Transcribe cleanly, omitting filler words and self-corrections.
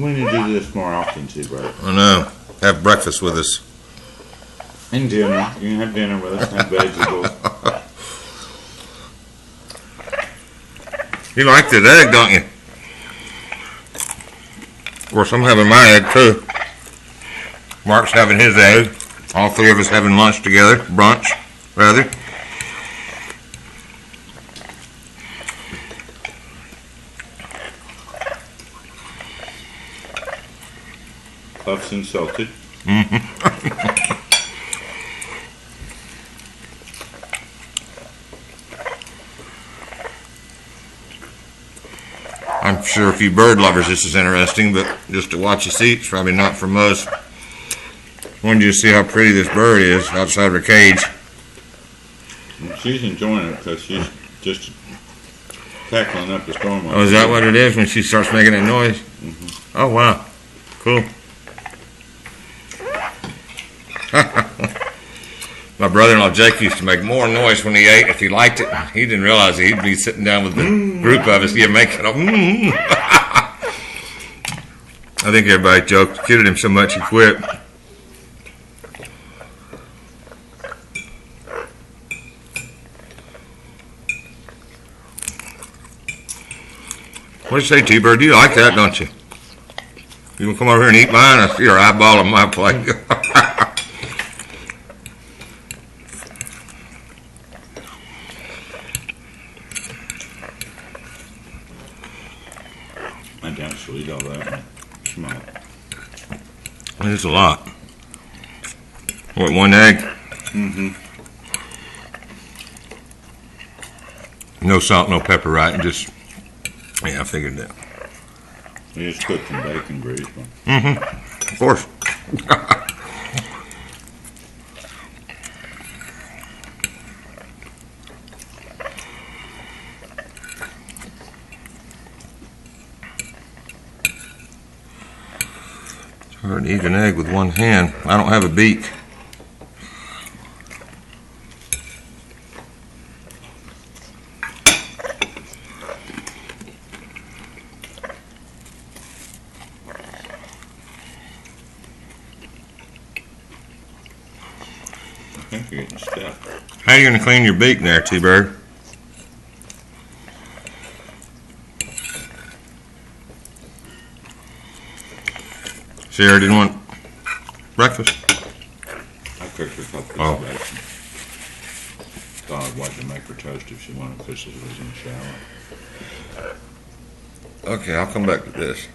We need to do this more often too, bro. I know. Have breakfast with us. And dinner. You can have dinner with us and have vegetables. You like that egg, don't you? Of course, I'm having my egg too. Mark's having his egg. All three of us having lunch together. Brunch, rather. Puffs and salted. I'm sure a few bird lovers this is interesting, but just to watch us eat, it's probably not for most. Wanted you to see how pretty this bird is outside of her cage. She's enjoying it because she's just tackling up the storm. Oh, is that what it is when she starts making that noise? Mm-hmm. Oh, wow. Cool. My brother-in-law Jake used to make more noise when he ate if he liked it. He didn't realize it. He'd be sitting down with the group of us, making a I think everybody joked, kidded him so much he quit. What'd you say, T-Bird? You like that, don't you? You want to come over here and eat mine? I see your eyeball on my plate. I doubt she'll eat all that. Small. It's a lot. What, one egg? Mm-hmm. No salt, no pepper, right? Just, yeah, I figured that. We just cooked some bacon grease. Mm-hmm. Of course. It's hard to eat an egg with one hand. I don't have a beak. I think you're getting stuck. How are you going to clean your beak there, T-Bird? Sarah didn't want breakfast? I cooked her a couple pieces of bacon. Thought I'd watch her make her toast if she wanted because she was in the shower. Okay, I'll come back to this.